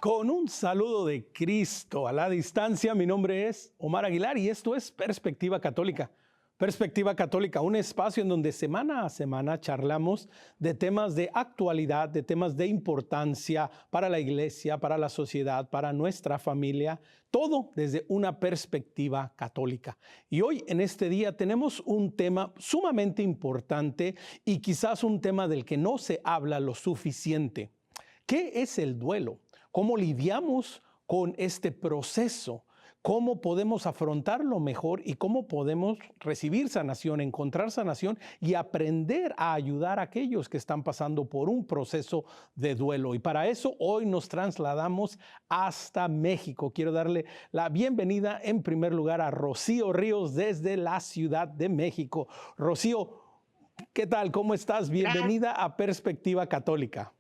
Con un saludo de Cristo a la distancia, mi nombre es Omar Aguilar y esto es Perspectiva Católica. Perspectiva Católica, un espacio en donde semana a semana charlamos de temas de actualidad, de temas de importancia para la iglesia, para la sociedad, para nuestra familia, todo desde una perspectiva católica. Y hoy en este día tenemos un tema sumamente importante y quizás un tema del que no se habla lo suficiente. ¿Qué es el duelo? ¿Cómo lidiamos con este proceso? ¿Cómo podemos afrontarlo mejor y cómo podemos recibir sanación, encontrar sanación y aprender a ayudar a aquellos que están pasando por un proceso de duelo? Y para eso hoy nos trasladamos hasta México. Quiero darle la bienvenida en primer lugar a Rocío Ríos desde la Ciudad de México. Rocío, ¿qué tal? ¿Cómo estás? Gracias, Bienvenida a Perspectiva Católica.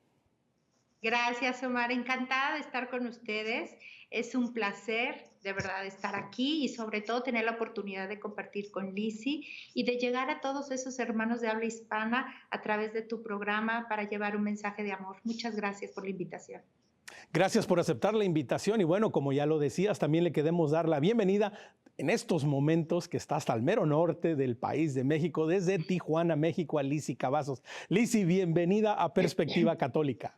gracias, Omar. Encantada de estar con ustedes. Es un placer, de verdad, estar aquí y sobre todo tener la oportunidad de compartir con Lizzy y de llegar a todos esos hermanos de habla hispana a través de tu programa para llevar un mensaje de amor. Muchas gracias por la invitación. Gracias por aceptar la invitación y bueno, como ya lo decías, también le queremos dar la bienvenida en estos momentos que está hasta el mero norte del país de México, desde Tijuana, México, a Lizzy Cavazos. Lizzy, bienvenida a Perspectiva Católica.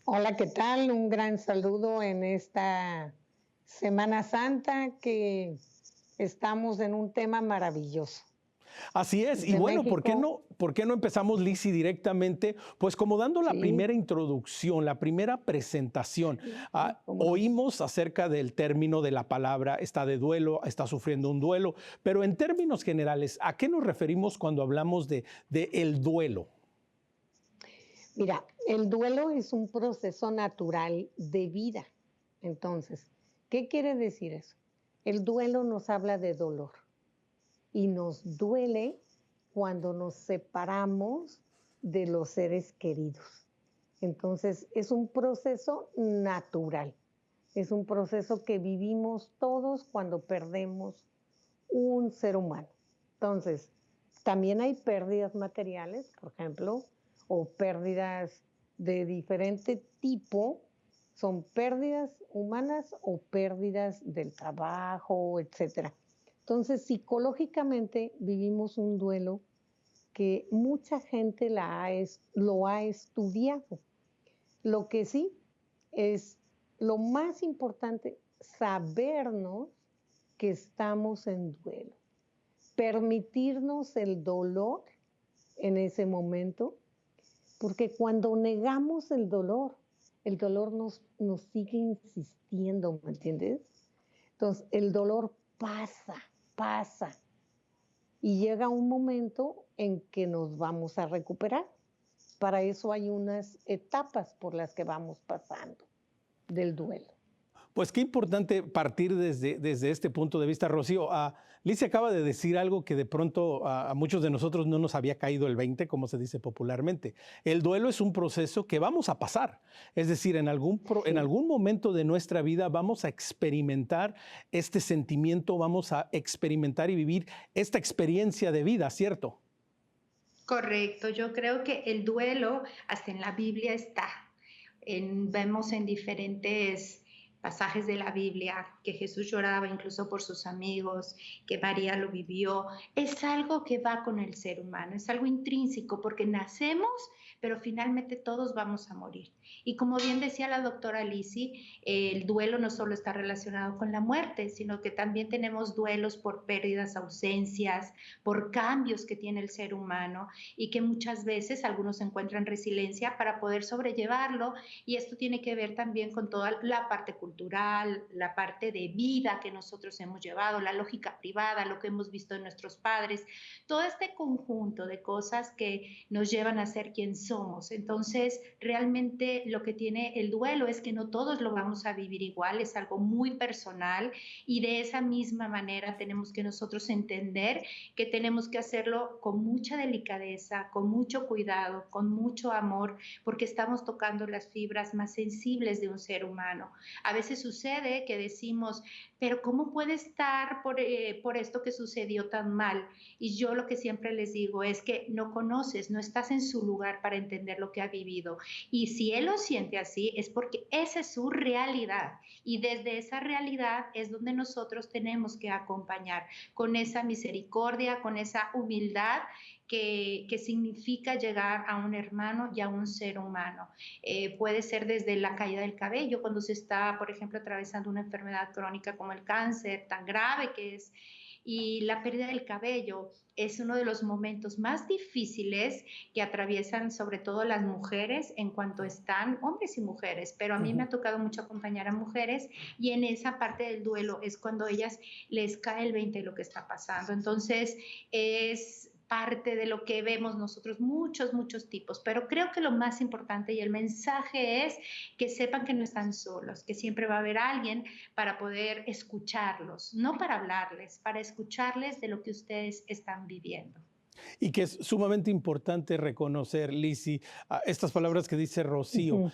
Hola, ¿qué tal? Un gran saludo en esta Semana Santa que estamos en un tema maravilloso. Así es, y Desde bueno, México, por qué no empezamos, Lizzy, directamente? Pues como dando la sí, primera introducción, la primera presentación. cómo no. Oímos acerca del término de la palabra, está de duelo, está sufriendo un duelo, pero en términos generales, ¿a qué nos referimos cuando hablamos de el duelo? Mira, el duelo es un proceso natural de vida. Entonces, ¿qué quiere decir eso? El duelo nos habla de dolor y nos duele cuando nos separamos de los seres queridos. Entonces, es un proceso natural. Es un proceso que vivimos todos cuando perdemos un ser humano. Entonces, también hay pérdidas materiales, por ejemplo, o pérdidas de diferente tipo. Son pérdidas humanas o pérdidas del trabajo, etcétera. Entonces, psicológicamente vivimos un duelo que mucha gente lo ha estudiado. Lo que sí es lo más importante, sabernos que estamos en duelo, permitirnos el dolor en ese momento, porque cuando negamos el dolor nos sigue insistiendo, ¿me entiendes? Entonces, el dolor pasa, y llega un momento en que nos vamos a recuperar. Para eso hay unas etapas por las que vamos pasando del duelo. Pues qué importante partir desde este punto de vista, Rocío. Lizzy acaba de decir algo que de pronto a muchos de nosotros no nos había caído el 20, como se dice popularmente. El duelo es un proceso que vamos a pasar. Es decir, en Sí, algún momento de nuestra vida vamos a experimentar este sentimiento, vamos a experimentar y vivir esta experiencia de vida, ¿cierto? Correcto, yo creo que el duelo hasta en la Biblia está. Vemos en diferentes pasajes de la Biblia que Jesús lloraba incluso por sus amigos, que María lo vivió. Es algo que va con el ser humano, es algo intrínseco porque nacemos, pero finalmente todos vamos a morir. Y como bien decía la doctora Lizzy, el duelo no solo está relacionado con la muerte, sino que también tenemos duelos por pérdidas, ausencias, por cambios que tiene el ser humano y que muchas veces algunos encuentran resiliencia para poder sobrellevarlo, y esto tiene que ver también con toda la parte cultural, la parte de vida que nosotros hemos llevado, la lógica privada, lo que hemos visto en nuestros padres, todo este conjunto de cosas que nos llevan a ser quien somos. Entonces, realmente lo que tiene el duelo es que no todos lo vamos a vivir igual, es algo muy personal, y de esa misma manera tenemos que nosotros entender que tenemos que hacerlo con mucha delicadeza, con mucho cuidado, con mucho amor, porque estamos tocando las fibras más sensibles de un ser humano. A veces sucede que decimos, pero ¿cómo puede estar por esto que sucedió tan mal? Y yo lo que siempre les digo es que no conoces, no estás en su lugar para entender lo que ha vivido. Y si él lo siente así, es porque esa es su realidad. Y desde esa realidad es donde nosotros tenemos que acompañar con esa misericordia, con esa humildad que significa llegar a un hermano y a un ser humano. Puede ser desde la caída del cabello, cuando se está, por ejemplo, atravesando una enfermedad crónica como el cáncer, tan grave que es, y la pérdida del cabello es uno de los momentos más difíciles que atraviesan sobre todo las mujeres en cuanto están hombres y mujeres, pero a mí me ha tocado mucho acompañar a mujeres y en esa parte del duelo es cuando ellas les cae el 20 de lo que está pasando. Entonces es parte de lo que vemos nosotros, muchos tipos, pero creo que lo más importante y el mensaje es que sepan que no están solos, que siempre va a haber alguien para poder escucharlos, no para hablarles, para escucharles de lo que ustedes están viviendo. Y que es sumamente importante reconocer, Lizzy, estas palabras que dice Rocío, Ujú.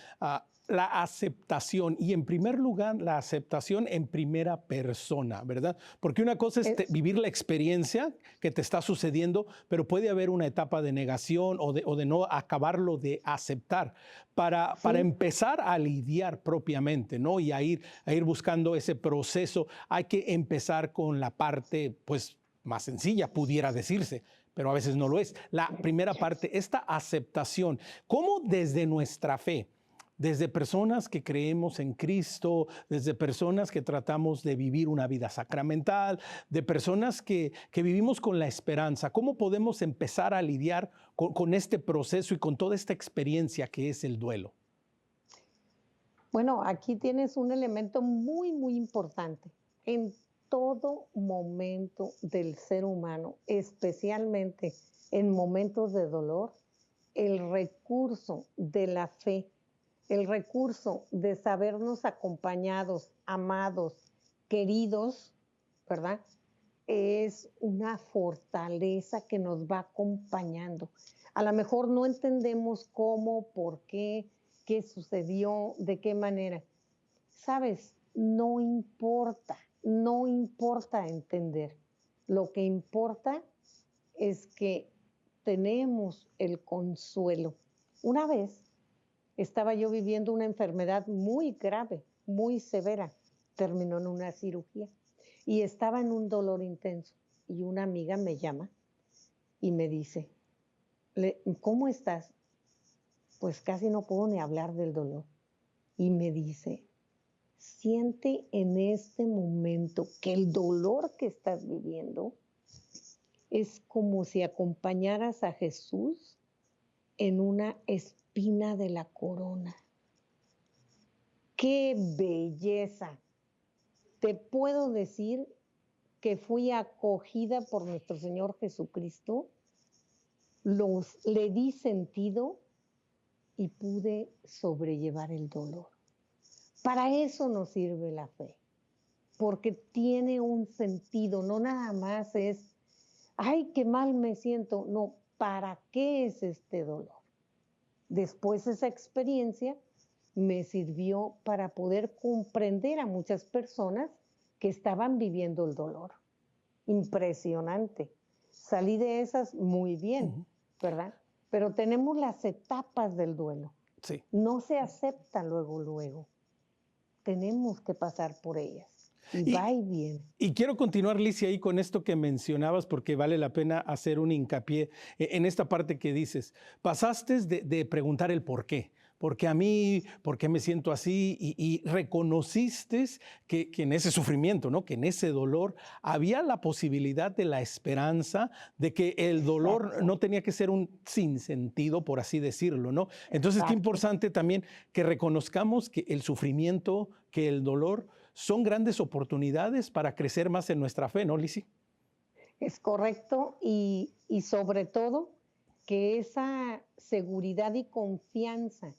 la aceptación y en primer lugar la aceptación en primera persona, ¿verdad? Porque una cosa es Es, vivir la experiencia que te está sucediendo, pero puede haber una etapa de negación o de no acabarlo de aceptar para sí, empezar a lidiar propiamente, ¿no? Y a ir buscando ese proceso. Hay que empezar con la parte, pues, más sencilla, pudiera decirse, pero a veces no lo es. La primera parte, esta aceptación, cómo desde nuestra fe, desde personas que creemos en Cristo, desde personas que tratamos de vivir una vida sacramental, de personas que vivimos con la esperanza, ¿cómo podemos empezar a lidiar con este proceso y con toda esta experiencia que es el duelo? bueno, aquí tienes un elemento muy importante. En todo momento del ser humano, especialmente en momentos de dolor, el recurso de la fe, el recurso de sabernos acompañados, amados, queridos, ¿verdad? Es una fortaleza que nos va acompañando. A lo mejor no entendemos cómo, por qué sucedió, de qué manera. Sabes, no importa, no importa entender. Lo que importa es que tenemos el consuelo. Una vez estaba yo viviendo una enfermedad muy grave, muy severa. Terminó en una cirugía y estaba en un dolor intenso. Y una amiga me llama y me dice, ¿cómo estás? Pues casi no puedo ni hablar del dolor. Y me dice, siente en este momento que el dolor que estás viviendo es como si acompañaras a Jesús en una espina de la corona. ¡Qué belleza! Te puedo decir que fui acogida por nuestro Señor Jesucristo, le di sentido y pude sobrellevar el dolor. Para eso nos sirve la fe, porque tiene un sentido, no nada más es, ay, qué mal me siento, no, ¿para qué es este dolor? Después esa experiencia me sirvió para poder comprender a muchas personas que estaban viviendo el dolor. Impresionante. Salí de esas muy bien, Ujú. ¿verdad? Pero tenemos las etapas del duelo. Sí. No se acepta luego. Tenemos que pasar por ellas. Y Y, va y viene. Y quiero continuar, Licia, ahí con esto que mencionabas, porque vale la pena hacer un hincapié en esta parte que dices. Pasaste de preguntar el por qué a mí, por qué me siento así, y reconociste que en ese sufrimiento, ¿no? Que en ese dolor había la posibilidad de la esperanza, de que el dolor Exacto, no tenía que ser un sinsentido, por así decirlo, ¿no? Entonces, qué exacto. importante también que reconozcamos que el sufrimiento, que el dolor son grandes oportunidades para crecer más en nuestra fe, ¿no, Lizzy? Es correcto y sobre todo que esa seguridad y confianza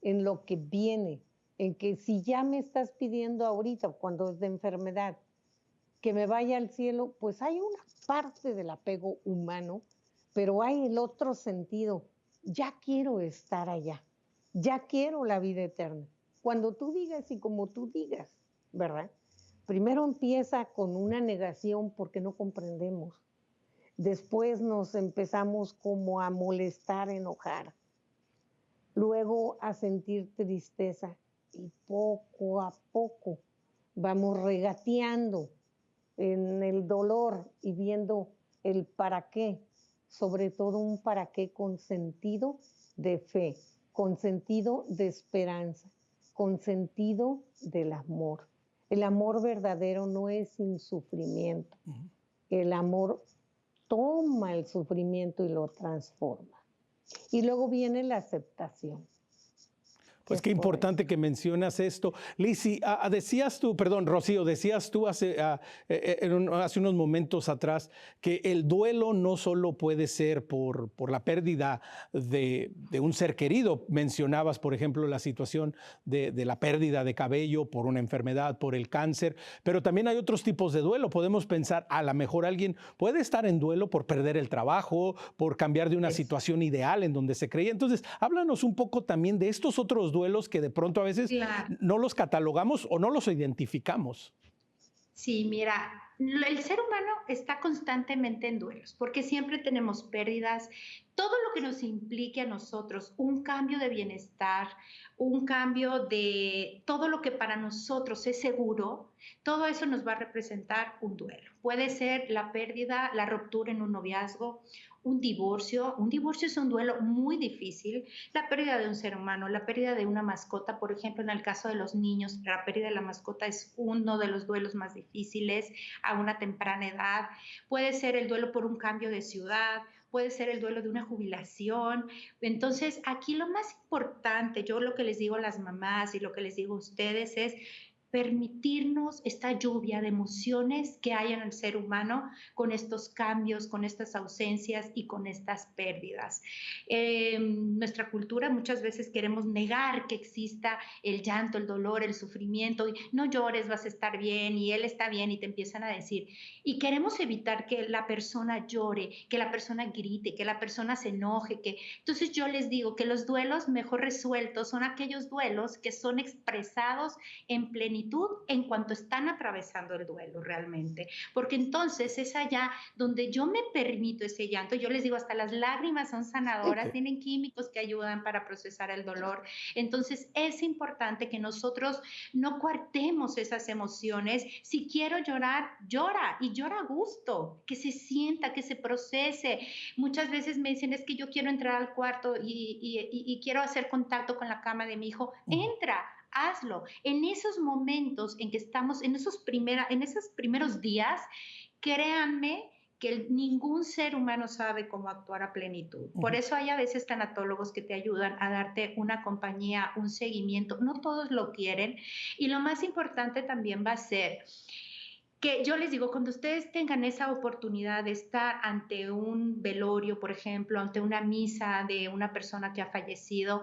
en lo que viene, en que si ya me estás pidiendo ahorita, cuando es de enfermedad, que me vaya al cielo, pues hay una parte del apego humano, pero hay el otro sentido, ya quiero estar allá, ya quiero la vida eterna. cuando tú digas y como tú digas, ¿verdad? Primero empieza con una negación porque no comprendemos. Después nos empezamos como a molestar, enojar. Luego a sentir tristeza y poco a poco vamos regateando en el dolor y viendo el para qué, sobre todo un para qué con sentido de fe, con sentido de esperanza, con sentido del amor. El amor verdadero no es sin sufrimiento. El amor toma el sufrimiento y lo transforma. Y luego viene la aceptación. Pues qué importante que mencionas esto. Lizzy, decías tú, perdón, Rocío, decías tú hace unos momentos atrás que el duelo no solo puede ser por la pérdida de un ser querido. Mencionabas, por ejemplo, la situación de la pérdida de cabello por una enfermedad, por el cáncer, pero también hay otros tipos de duelo. Podemos pensar, a lo mejor alguien puede estar en duelo por perder el trabajo, por cambiar de una situación ideal en donde se creía. Entonces, háblanos un poco también de estos otros duelos que de pronto a veces Claro. no los catalogamos o no los identificamos. Sí, mira, el ser humano está constantemente en duelos, porque siempre tenemos pérdidas, todo lo que nos implique a nosotros, un cambio de bienestar, un cambio de todo lo que para nosotros es seguro, todo eso nos va a representar un duelo. Puede ser la pérdida, la ruptura en un noviazgo, un divorcio. Un divorcio es un duelo muy difícil, la pérdida de un ser humano, la pérdida de una mascota, por ejemplo, en el caso de los niños, la pérdida de la mascota es uno de los duelos más difíciles a una temprana edad. Puede ser el duelo por un cambio de ciudad, puede ser el duelo de una jubilación. Entonces, aquí lo más importante, yo lo que les digo a las mamás y lo que les digo a ustedes es permitirnos esta lluvia de emociones que hay en el ser humano con estos cambios, con estas ausencias y con estas pérdidas. Nuestra cultura muchas veces queremos negar que exista el llanto, el dolor, el sufrimiento, y no llores, vas a estar bien, y él está bien, y te empiezan a decir. Y queremos evitar que la persona llore, que la persona grite, que la persona se enoje. Entonces yo les digo que los duelos mejor resueltos son aquellos duelos que son expresados en plenitud en cuanto están atravesando el duelo realmente, porque entonces es allá donde yo me permito ese llanto. Yo les digo, hasta las lágrimas son sanadoras, tienen químicos que ayudan para procesar el dolor. Entonces es importante que nosotros no coartemos esas emociones. Si quiero llorar, llora, y llora a gusto, que se sienta, que se procese. Muchas veces me dicen, es que yo quiero entrar al cuarto y quiero hacer contacto con la cama de mi hijo. Entra, hazlo. En esos momentos en que estamos, en esos primeros días, créanme que ningún ser humano sabe cómo actuar a plenitud. Por eso hay a veces tanatólogos que te ayudan a darte una compañía, un seguimiento. No todos lo quieren. Y lo más importante también va a ser que yo les digo, cuando ustedes tengan esa oportunidad de estar ante un velorio, por ejemplo, ante una misa de una persona que ha fallecido,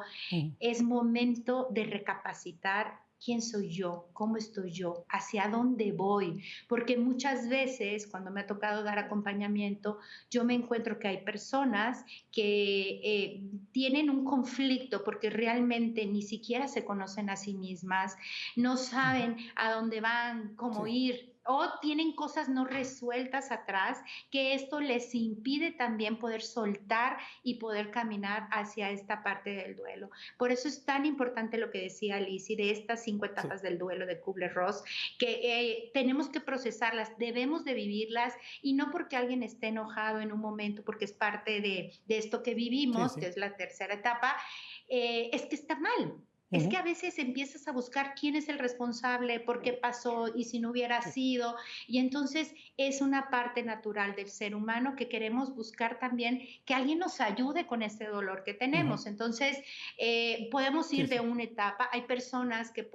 es momento de recapacitar quién soy yo, cómo estoy yo, hacia dónde voy, porque muchas veces cuando me ha tocado dar acompañamiento, yo me encuentro que hay personas que tienen un conflicto porque realmente ni siquiera se conocen a sí mismas, no saben a dónde van, cómo ir, o tienen cosas no resueltas atrás, que esto les impide también poder soltar y poder caminar hacia esta parte del duelo. Por eso es tan importante lo que decía Lizzy de estas 5 etapas del duelo de Kubler-Ross, que tenemos que procesarlas, debemos de vivirlas, y no porque alguien esté enojado en un momento, porque es parte de esto que vivimos, que es la tercera etapa, es que está mal. Es que a veces empiezas a buscar quién es el responsable, por qué pasó y si no hubiera sido. Y entonces es una parte natural del ser humano que queremos buscar también que alguien nos ayude con este dolor que tenemos. Entonces podemos ir de una etapa. Hay personas que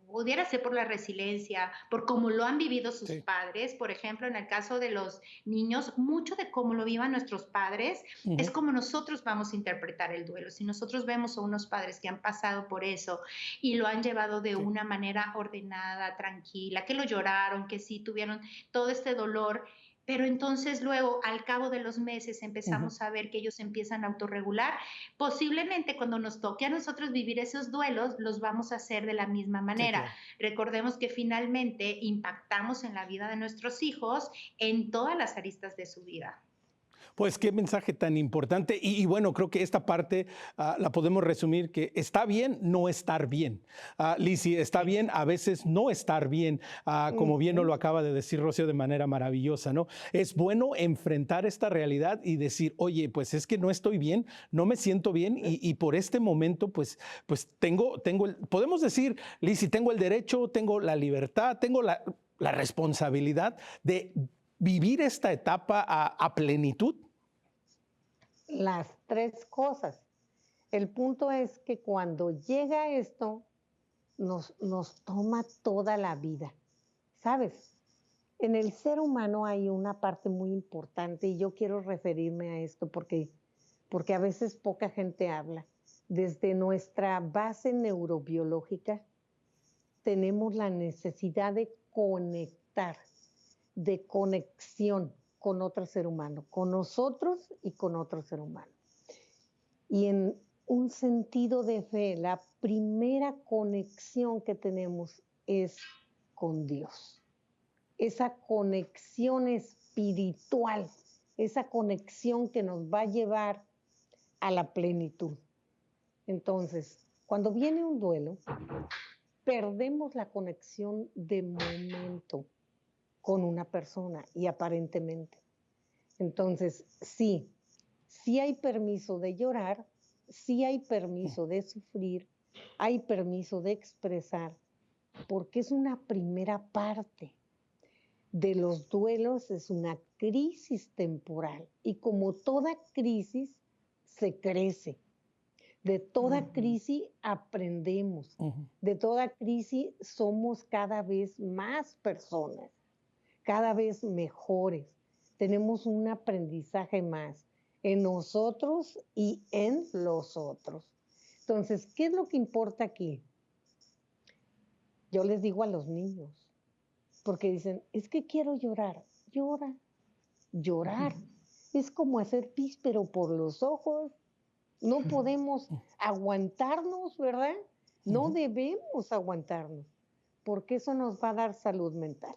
pudiera ser por la resiliencia, por cómo lo han vivido sus padres. Por ejemplo, en el caso de los niños, mucho de cómo lo vivan nuestros padres es como nosotros vamos a interpretar el duelo. Si nosotros vemos a unos padres que han pasado por eso y lo han llevado de una manera ordenada, tranquila, que lo lloraron, que sí tuvieron todo este dolor, pero entonces luego, al cabo de los meses, Ujú. empezamos a ver que ellos empiezan a autorregular. Posiblemente cuando nos toque a nosotros vivir esos duelos, los vamos a hacer de la misma Sí, manera. claro. Recordemos que finalmente impactamos en la vida de nuestros hijos en todas las aristas de su vida. Pues qué mensaje tan importante. Bueno, creo que esta parte la podemos resumir que está bien no estar bien. Lizzy, está bien a veces no estar bien, como bien nos Ujú. lo acaba de decir Rocío de manera maravillosa, ¿no? Es bueno enfrentar esta realidad y decir, oye, pues es que no estoy bien, no me siento bien y por este momento, pues podemos decir, Lizzy, tengo el derecho, tengo la libertad, tengo la responsabilidad de vivir esta etapa a plenitud. Las tres cosas. El punto es que cuando llega esto, nos toma toda la vida, ¿sabes? En el ser humano hay una parte muy importante y yo quiero referirme a esto porque a veces poca gente habla. Desde nuestra base neurobiológica tenemos la necesidad de conectar, de conexión con otro ser humano, con nosotros y con otro ser humano. Y en un sentido de fe, la primera conexión que tenemos es con Dios. Esa conexión espiritual, esa conexión que nos va a llevar a la plenitud. Entonces, cuando viene un duelo, perdemos la conexión de momento con una persona y aparentemente. Entonces, sí, sí hay permiso de llorar, sí hay permiso de sufrir, hay permiso de expresar, porque es una primera parte de los duelos, es una crisis temporal y como toda crisis se crece, de toda crisis aprendemos, Ujú. de toda crisis somos cada vez más personas, cada vez mejores. Tenemos un aprendizaje más en nosotros y en los otros. Entonces, ¿qué es lo que importa aquí? Yo les digo a los niños, porque dicen, es que quiero llorar. Llora, llorar. Es como hacer pis, pero por los ojos. No podemos aguantarnos, ¿verdad? No Ujú. debemos aguantarnos, porque eso nos va a dar salud mental.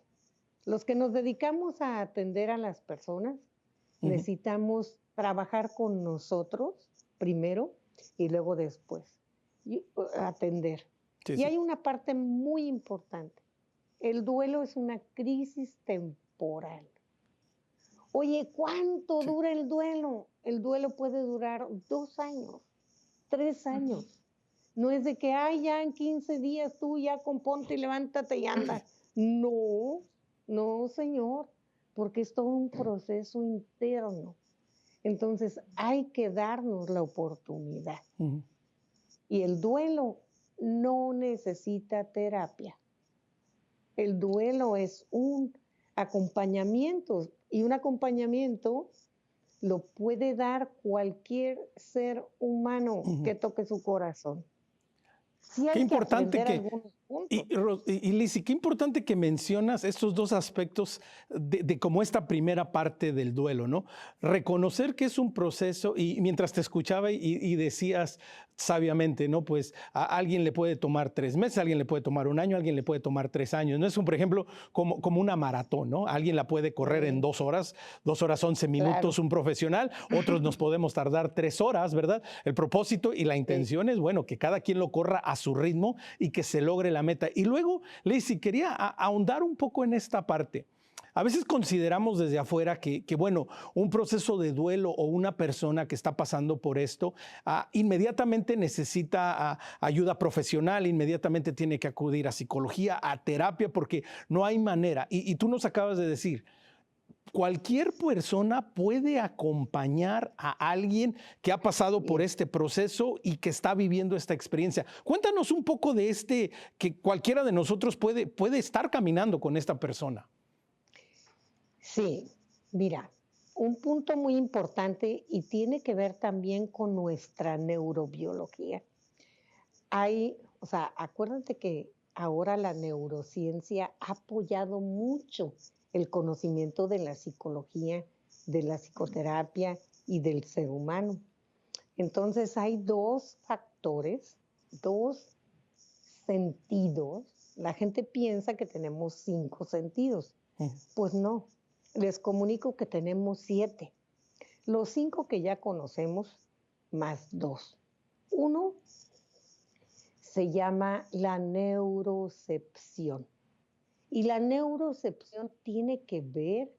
Los que nos dedicamos a atender a las personas, Ujú. necesitamos trabajar con nosotros primero y luego después atender. Sí, Y sí. hay una parte muy importante. El duelo es una crisis temporal. Oye, ¿cuánto Sí. dura el duelo? El duelo puede durar 2 años, 3 años. No es de que, ay, ya en 15 días tú ya componte y levántate y anda. No, no, señor, porque es todo un proceso interno. Entonces hay que darnos la oportunidad. Ujú. Y el duelo no necesita terapia. El duelo es un acompañamiento y un acompañamiento lo puede dar cualquier ser humano Ujú. que toque su corazón. Sí Qué hay que importante aprender que, algunos puntos. Lizzy, qué importante que mencionas estos dos aspectos de como esta primera parte del duelo, ¿no? Reconocer que es un proceso y mientras te escuchaba y decías sabiamente, ¿no? Pues a alguien le puede tomar 3 meses, a alguien le puede tomar un año, a alguien le puede tomar 3 años. No es un, por ejemplo, como una maratón, ¿no? Alguien la puede correr en Sí, 2 horas, 2 horas 11 minutos, claro. un profesional, otros nos podemos tardar 3 horas, ¿verdad? El propósito y la Sí. intención es, bueno, que cada quien lo corra a su ritmo y que se logre la meta. Y luego, Lacey, quería ahondar un poco en esta parte. A veces consideramos desde afuera bueno, un proceso de duelo o una persona que está pasando por esto, inmediatamente necesita ayuda profesional, inmediatamente tiene que acudir a psicología, a terapia, porque no hay manera. Y tú nos acabas de decir, cualquier persona puede acompañar a alguien que ha pasado por Bien. este proceso y que está viviendo esta experiencia. Cuéntanos un poco de que cualquiera de nosotros puede estar caminando con esta persona. Sí, mira, un punto muy importante y tiene que ver también con nuestra neurobiología. O sea, acuérdate que ahora la neurociencia ha apoyado mucho el conocimiento de la psicología, de la psicoterapia y del ser humano. Entonces hay dos factores, dos sentidos. La gente piensa que tenemos 5 sentidos. Pues no, les comunico que tenemos 7. Los 5 que ya conocemos, más 2. Uno se llama la neurocepción. Y la neurocepción tiene que ver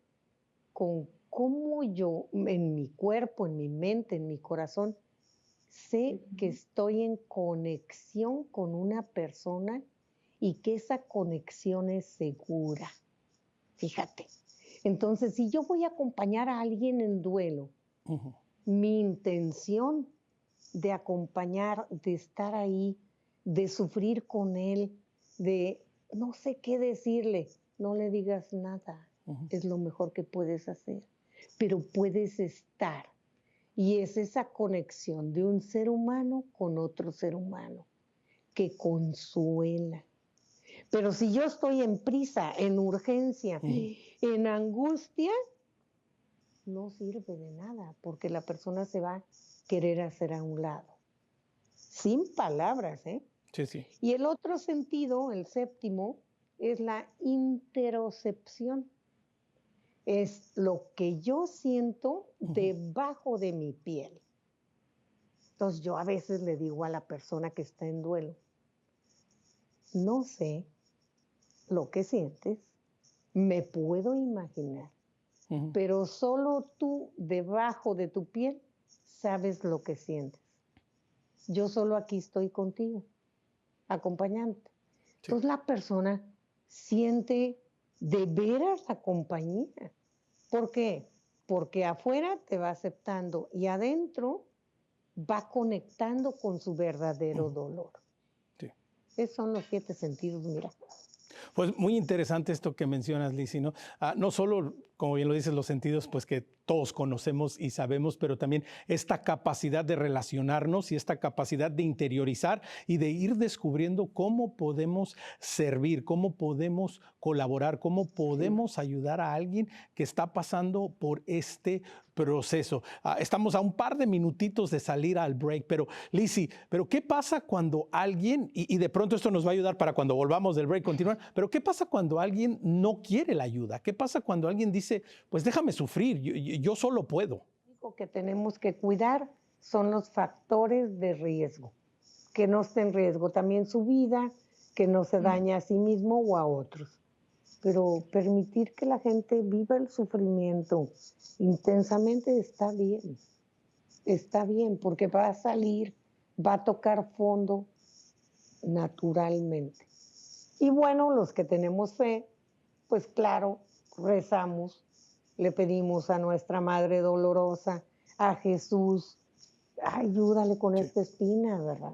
con cómo yo, en mi cuerpo, en mi mente, en mi corazón, sé que estoy en conexión con una persona y que esa conexión es segura. Fíjate. Entonces, si yo voy a acompañar a alguien en duelo, mi intención de acompañar, de estar ahí, de sufrir con él, de no sé qué decirle, no le digas nada, es lo mejor que puedes hacer, pero puedes estar. Y es esa conexión de un ser humano con otro ser humano que consuela. Pero si yo estoy en prisa, en urgencia, en angustia, no sirve de nada, porque la persona se va a querer hacer a un lado. Sin palabras, ¿eh? Sí, sí. Y el otro sentido, el séptimo, es la interocepción. Es lo que yo siento debajo de mi piel. Entonces yo a veces le digo a la persona que está en duelo, no sé lo que sientes, me puedo imaginar, pero solo tú debajo de tu piel sabes lo que sientes. Yo solo aquí estoy contigo, acompañándote. Sí. Entonces la persona siente de veras la compañía. ¿Por qué? Porque afuera te va aceptando y adentro va conectando con su verdadero dolor. Sí. Esos son los 7 sentidos, mira. Pues muy interesante esto que mencionas, Lizzy, ¿no? No solo, como bien lo dices, los sentidos, pues que todos conocemos y sabemos, pero también esta capacidad de relacionarnos y esta capacidad de interiorizar y de ir descubriendo cómo podemos servir, cómo podemos colaborar, cómo podemos ayudar a alguien que está pasando por este proceso. Estamos a un par de minutitos de salir al break, pero Lizzy, ¿pero qué pasa cuando alguien, y de pronto esto nos va a ayudar para cuando volvamos del break continuar, pero qué pasa cuando alguien no quiere la ayuda? ¿Qué pasa cuando alguien dice, pues déjame sufrir, yo solo puedo? Lo único que tenemos que cuidar son los factores de riesgo, que no esté en riesgo también su vida, que no se dañe a sí mismo o a otros. Pero permitir que la gente viva el sufrimiento intensamente está bien, porque va a salir, va a tocar fondo naturalmente. Y bueno, los que tenemos fe, pues claro, rezamos, le pedimos a nuestra Madre Dolorosa, a Jesús, ayúdale con esta espina, ¿verdad?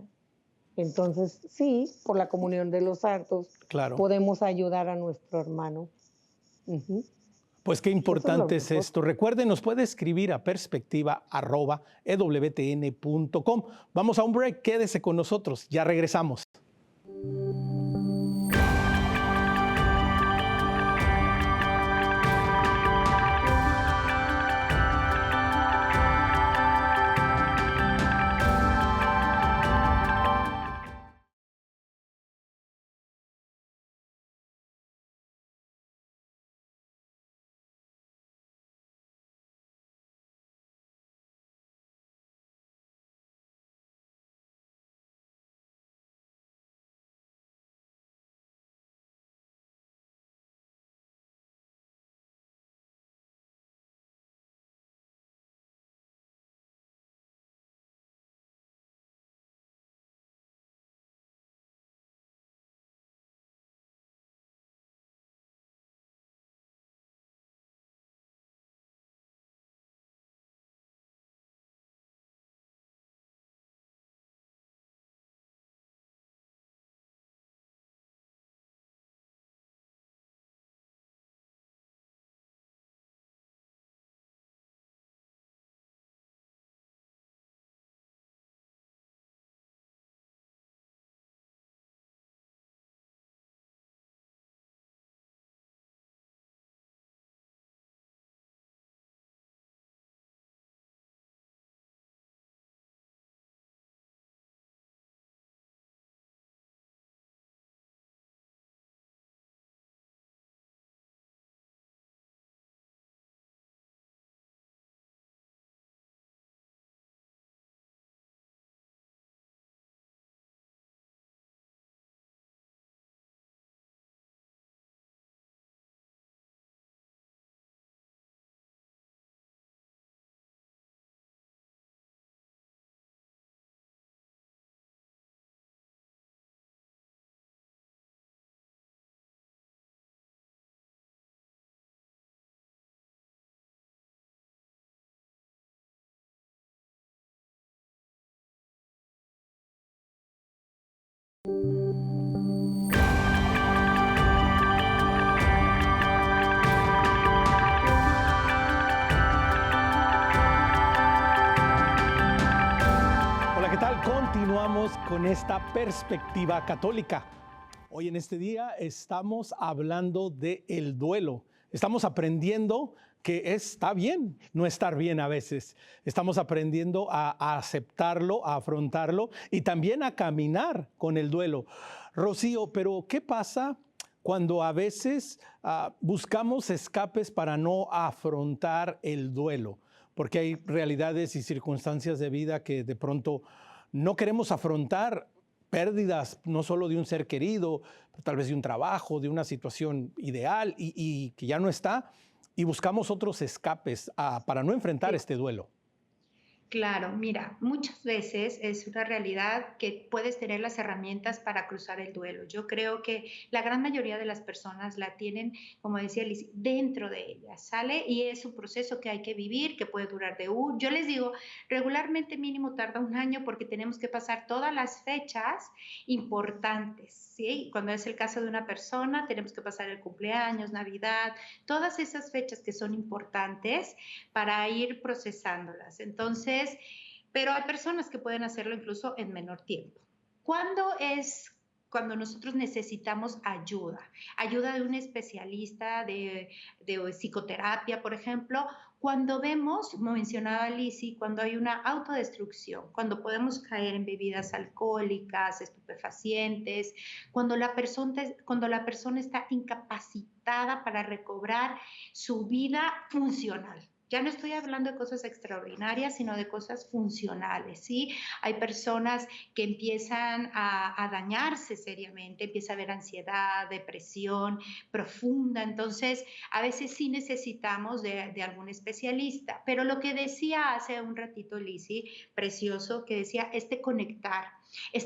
Entonces, sí, por la comunión de los santos, podemos ayudar a nuestro hermano. Pues qué importante es esto. Recuerden, nos puede escribir a perspectiva@ewtn.com. Vamos a un break, quédese con nosotros, ya regresamos. ¿qué tal? Continuamos con esta perspectiva católica. Hoy en este día estamos hablando del duelo. Estamos aprendiendo que está bien no estar bien a veces. Estamos aprendiendo a aceptarlo, a afrontarlo y también a caminar con el duelo. Rocío, pero ¿qué pasa cuando a veces buscamos escapes para no afrontar el duelo? Porque hay realidades y circunstancias de vida que de pronto no queremos afrontar, pérdidas no solo de un ser querido, pero tal vez de un trabajo, de una situación ideal y que ya no está, y buscamos otros escapes para no enfrentar Sí. este duelo. Claro, mira, muchas veces es una realidad que puedes tener las herramientas para cruzar el duelo. Yo creo que la gran mayoría de las personas la tienen, como decía Liz, dentro de ellas, ¿sale? Y es un proceso que hay que vivir, que puede durar yo les digo, regularmente mínimo tarda un año porque tenemos que pasar todas las fechas importantes, ¿sí? Cuando es el caso de una persona, tenemos que pasar el cumpleaños, Navidad, todas esas fechas que son importantes para ir procesándolas. Entonces, pero hay personas que pueden hacerlo incluso en menor tiempo. ¿Cuándo es cuando nosotros necesitamos ayuda? Ayuda de un especialista de psicoterapia, por ejemplo, cuando vemos, como mencionaba Lizzy, cuando hay una autodestrucción, cuando podemos caer en bebidas alcohólicas, estupefacientes, cuando la persona está incapacitada para recobrar su vida funcional. Ya no estoy hablando de cosas extraordinarias, sino de cosas funcionales, ¿sí? Hay personas que empiezan a dañarse seriamente, empieza a haber ansiedad, depresión profunda, entonces a veces sí necesitamos de algún especialista, pero lo que decía hace un ratito Lizzy, precioso, que decía conectar,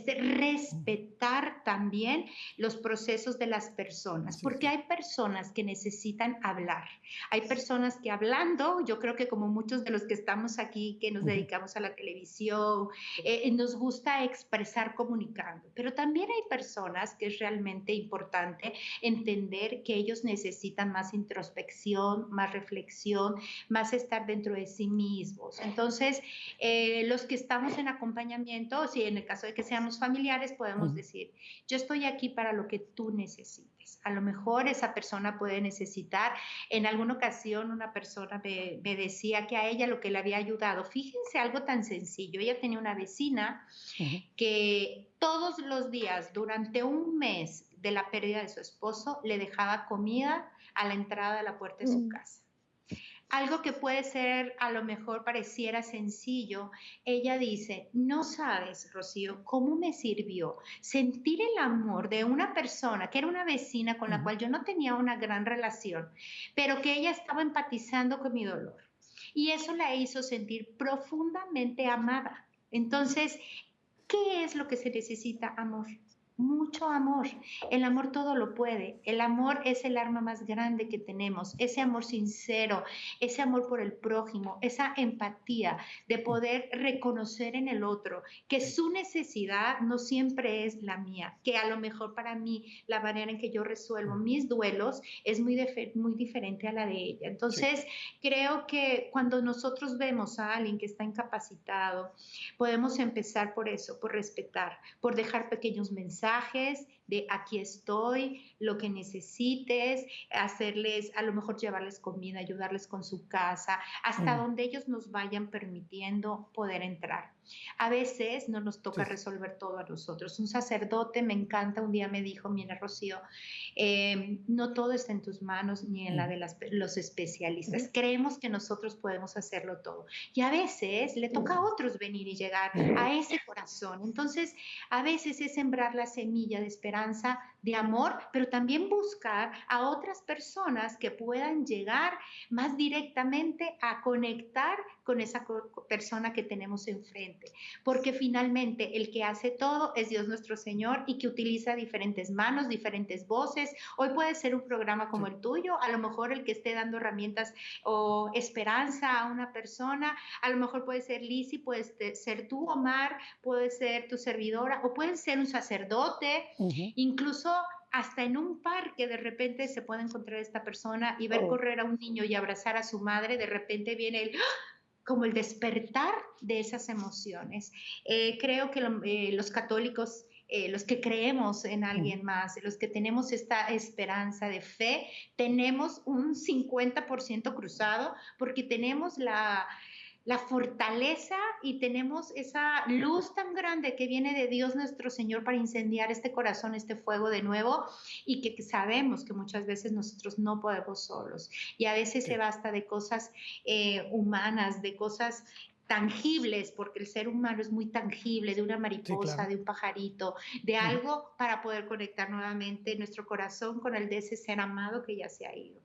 respetar también los procesos de las personas, Sí, porque sí. hay personas que necesitan hablar, hay personas que hablando, yo creo que como muchos de los que estamos aquí, que nos Ujú. dedicamos a la televisión, nos gusta expresar comunicando, pero también hay personas que es realmente importante entender que ellos necesitan más introspección, más reflexión, más estar dentro de sí mismos. Entonces, los que estamos en acompañamiento, si en el caso de que seamos familiares, podemos Ujú. decir, yo estoy aquí para lo que tú necesites. A lo mejor esa persona puede necesitar, en alguna ocasión una persona me decía que a ella lo que le había ayudado, fíjense algo tan sencillo, ella tenía una vecina Ujú. que todos los días durante un mes de la pérdida de su esposo le dejaba comida a la entrada de la puerta de su Mm. casa. Algo que puede ser, a lo mejor pareciera sencillo, ella dice, no sabes, Rocío, cómo me sirvió sentir el amor de una persona que era una vecina con la Ujú. cual yo no tenía una gran relación, pero que ella estaba empatizando con mi dolor. Y eso la hizo sentir profundamente amada. Entonces, ¿qué es lo que se necesita? Amor. Mucho amor. El amor todo lo puede. El amor es el arma más grande que tenemos. Ese amor sincero, ese amor por el prójimo, esa empatía de poder reconocer en el otro que Sí. su necesidad no siempre es la mía, que a lo mejor para mí la manera en que yo resuelvo Ujú. mis duelos es muy diferente a la de ella. Sí. Entonces, creo que cuando nosotros vemos a alguien que está incapacitado, podemos empezar por eso, por respetar, por dejar pequeños mensajes de aquí estoy, lo que necesites, hacerles, a lo mejor llevarles comida, ayudarles con su casa, hasta Ujú. donde ellos nos vayan permitiendo poder entrar. A veces no nos Sí, toca sí. resolver todo a nosotros. Un sacerdote, me encanta, un día me dijo, mira Rocío, no todo está en tus manos ni en la Ujú. de los especialistas. Ujú. Creemos que nosotros podemos hacerlo todo. Y a veces le toca a otros venir y llegar Ujú. a ese corazón. Entonces, a veces es sembrar la semilla de esperanza, de amor, pero también buscar a otras personas que puedan llegar más directamente a conectar con esa persona que tenemos enfrente. Porque finalmente el que hace todo es Dios nuestro Señor y que utiliza diferentes manos, diferentes voces. Hoy puede ser un programa como Sí. el tuyo, a lo mejor el que esté dando herramientas o esperanza a una persona, a lo mejor puede ser Lizzy, puede ser tú, Omar, puede ser tu servidora, o puede ser un sacerdote, Ujú. incluso hasta en un parque de repente se puede encontrar esta persona y ver Oh, correr a un niño y abrazar a su madre, de repente viene el como el despertar de esas emociones. Creo que los católicos, los que creemos en alguien más, los que tenemos esta esperanza de fe, tenemos un 50% cruzado porque tenemos la fortaleza y tenemos esa luz tan grande que viene de Dios nuestro Señor para incendiar este corazón, este fuego de nuevo, y que sabemos que muchas veces nosotros no podemos solos. Y a veces se basta de cosas humanas, de cosas tangibles, porque el ser humano es muy tangible, de una Sí, mariposa, claro. de un pajarito, de algo para poder conectar nuevamente nuestro corazón con el de ese ser amado que ya se ha ido.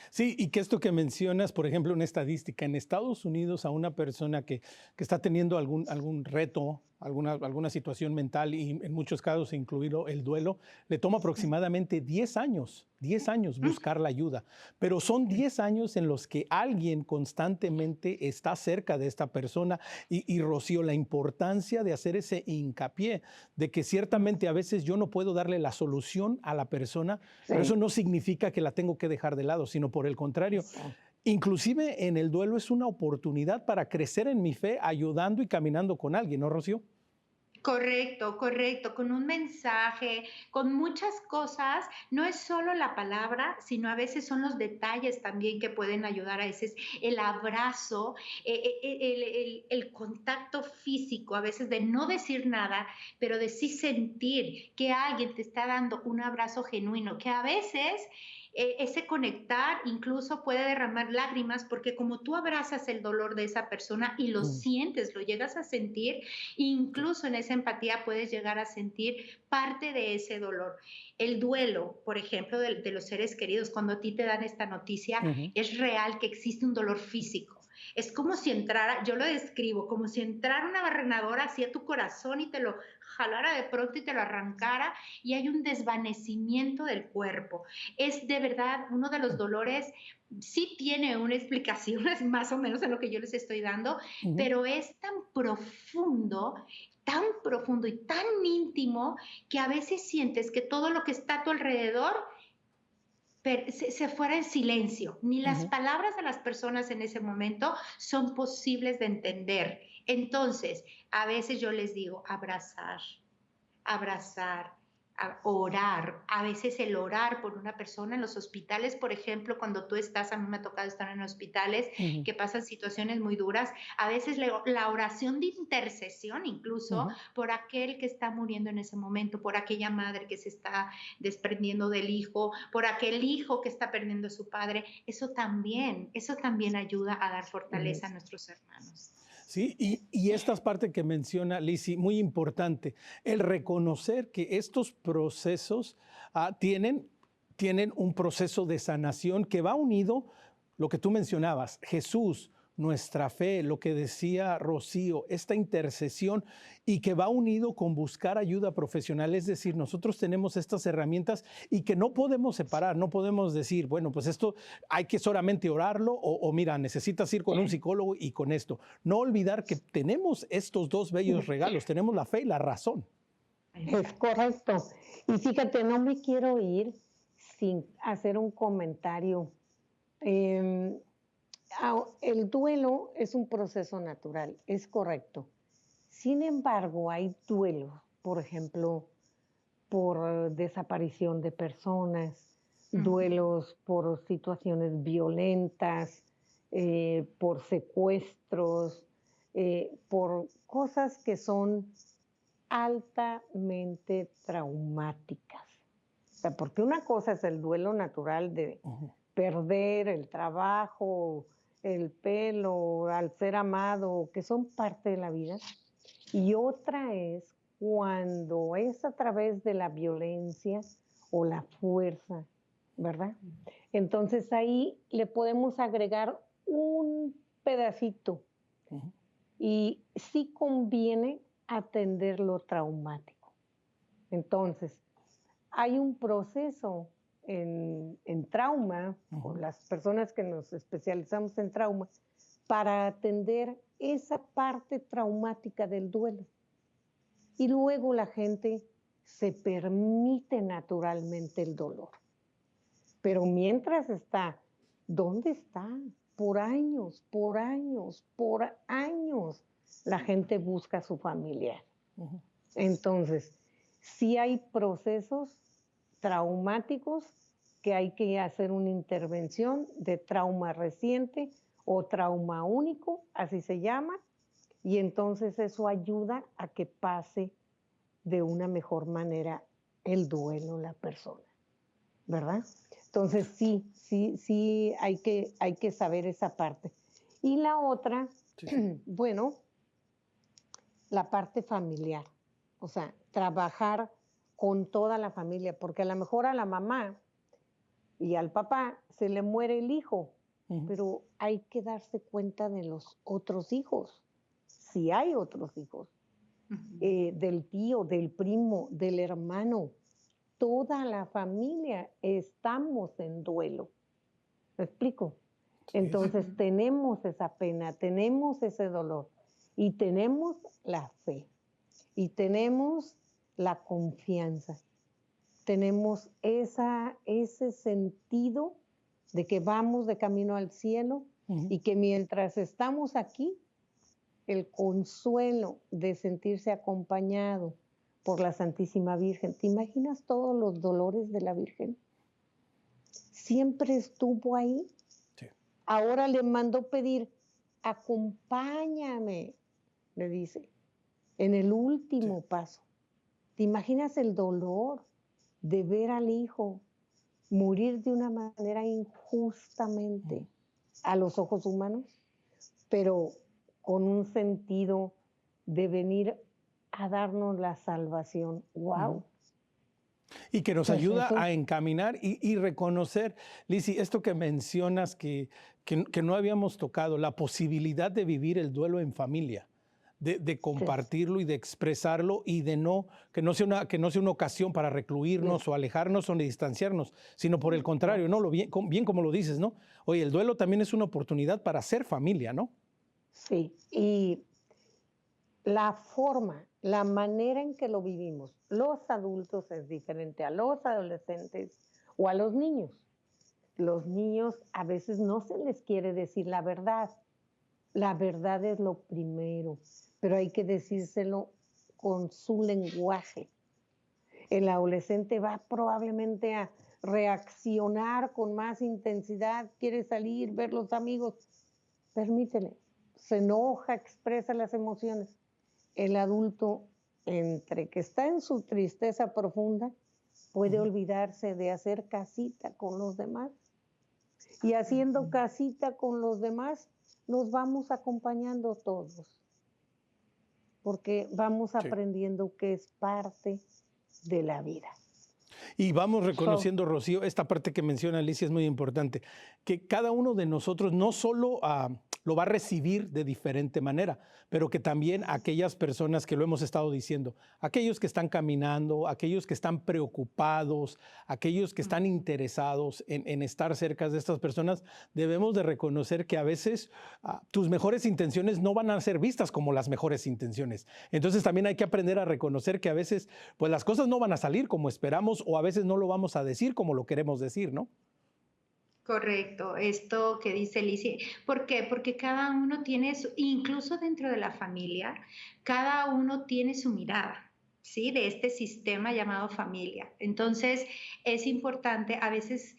Sí, y que esto que mencionas, por ejemplo, una estadística, en Estados Unidos a una persona que está teniendo algún reto, alguna situación mental y en muchos casos incluido el duelo, le toma aproximadamente 10 años buscar la ayuda, pero son 10 años en los que alguien constantemente está cerca de esta persona y Rocío, la importancia de hacer ese hincapié de que ciertamente a veces yo no puedo darle la solución a la persona, pero eso Sí, no significa que la tengo que dejar de lado, sino por el contrario. exacto. Inclusive en el duelo es una oportunidad para crecer en mi fe ayudando y caminando con alguien, ¿no, Rocío? Correcto, correcto, con un mensaje, con muchas cosas, no es solo la palabra, sino a veces son los detalles también que pueden ayudar, a veces el abrazo, el contacto físico, a veces de no decir nada, pero de sí sentir que alguien te está dando un abrazo genuino, que a veces ese conectar incluso puede derramar lágrimas porque como tú abrazas el dolor de esa persona y lo Mm, sientes, lo llegas a sentir, sí. incluso en esa empatía puedes llegar a sentir parte de ese dolor. El duelo, por ejemplo, de los seres queridos, cuando a ti te dan esta noticia, Ujú. es real que existe un dolor físico. Es como si entrara, yo lo describo, como si entrara una barrenadora hacia tu corazón y te lo jalara de pronto y te lo arrancara y hay un desvanecimiento del cuerpo. Es de verdad uno de los dolores, sí tiene una explicación, es más o menos en lo que yo les estoy dando, Ujú. pero es tan profundo y tan íntimo que a veces sientes que todo lo que está a tu alrededor se fuera en silencio. Ni las Ujú. palabras de las personas en ese momento son posibles de entender. Entonces, a veces yo les digo, abrazar, orar. A veces el orar por una persona en los hospitales, por ejemplo, cuando tú estás, a mí me ha tocado estar en hospitales Ujú. que pasan situaciones muy duras, a veces la oración de intercesión incluso Ujú. por aquel que está muriendo en ese momento, por aquella madre que se está desprendiendo del hijo, por aquel hijo que está perdiendo a su padre, eso también ayuda a dar Ujú. fortaleza a nuestros hermanos. Sí, y esta parte que menciona Lizzy, muy importante, el reconocer que estos procesos tienen un proceso de sanación que va unido, lo que tú mencionabas, Jesús, nuestra fe, lo que decía Rocío, esta intercesión y que va unido con buscar ayuda profesional, es decir, nosotros tenemos estas herramientas y que no podemos separar, no podemos decir, bueno, pues esto hay que solamente orarlo o mira, necesitas ir con un psicólogo y con esto. No olvidar que tenemos estos dos bellos regalos, tenemos la fe y la razón. Es correcto. Y fíjate, no me quiero ir sin hacer un comentario. Em, el duelo es un proceso natural, es correcto. Sin embargo, hay duelos, por ejemplo, por desaparición de personas, Ujú. duelos por situaciones violentas, por secuestros, por cosas que son altamente traumáticas. O sea, porque una cosa es el duelo natural de Ujú. perder el trabajo, el pelo, al ser amado, que son parte de la vida. Y otra es cuando es a través de la violencia o la fuerza, ¿verdad? Entonces ahí le podemos agregar un pedacito Ujú. y sí conviene atender lo traumático. Entonces, hay un proceso en trauma, o Ujú. las personas que nos especializamos en trauma, para atender esa parte traumática del duelo. Y luego la gente se permite naturalmente el dolor. Pero mientras está, ¿dónde está? por años, por años, por años, la gente busca a su familiar. Ujú. Entonces, sí hay procesos traumáticos que hay que hacer una intervención de trauma reciente o trauma único, así se llama, y entonces eso ayuda a que pase de una mejor manera el duelo la persona, ¿verdad? Entonces sí hay que saber esa parte. Y la otra, Sí, sí. bueno, la parte familiar, o sea, trabajar con toda la familia, porque a lo mejor a la mamá y al papá se le muere el hijo, Ujú. pero hay que darse cuenta de los otros hijos, si hay otros hijos, Ujú. del tío, del primo, del hermano, toda la familia estamos en duelo. ¿Me explico? Sí, sí. Entonces tenemos esa pena, tenemos ese dolor y tenemos la fe y tenemos la confianza. Tenemos ese sentido de que vamos de camino al cielo Ujú. y que mientras estamos aquí, el consuelo de sentirse acompañado por la Santísima Virgen. ¿Te imaginas todos los dolores de la Virgen? Siempre estuvo ahí. Sí. Ahora le mandó pedir, acompáñame, le dice, en el Sí. último paso. ¿Te imaginas el dolor de ver al hijo morir de una manera injustamente a los ojos humanos, pero con un sentido de venir a darnos la salvación? Ujú. ¡Wow! Y que nos Pues ayuda eso, a encaminar y reconocer, Lizzy, esto que mencionas que no habíamos tocado, la posibilidad de vivir el duelo en familia, de es, compartirlo y de expresarlo y de no, que no sea una ocasión para es, recluirnos o alejarnos o distanciarnos, sino por el no, contrario, ¿no? Bien como lo dices, ¿no? Oye, el duelo también es una oportunidad para ser familia, ¿no? sí. Y la forma, la manera en que lo vivimos, los adultos es diferente a los adolescentes o a los niños. Los niños a veces no se les quiere decir la verdad. La verdad es lo primero, pero hay que decírselo con su lenguaje. El adolescente va probablemente a reaccionar con más intensidad, quiere salir, ver los amigos. Permítele. Se enoja, expresa las emociones. El adulto, entre que está en su tristeza profunda, puede Ujú. olvidarse de hacer casita con los demás. Y haciendo casita con los demás, nos vamos acompañando todos, porque vamos Sí. aprendiendo que es parte de la vida. Y vamos So, reconociendo, Rocío, esta parte que menciona Alicia es muy importante, que cada uno de nosotros no solo lo va a recibir de diferente manera, pero que también aquellas personas que lo hemos estado diciendo, aquellos que están caminando, aquellos que están preocupados, aquellos que están interesados en estar cerca de estas personas, debemos de reconocer que a veces tus mejores intenciones no van a ser vistas como las mejores intenciones. Entonces también hay que aprender a reconocer que a veces pues las cosas no van a salir como esperamos o a veces no lo vamos a decir como lo queremos decir, ¿no? Correcto, esto que dice Lizy. ¿Por qué? Porque cada uno tiene, incluso dentro de la familia, cada uno tiene su mirada, ¿sí? De este sistema llamado familia. Entonces, es importante, a veces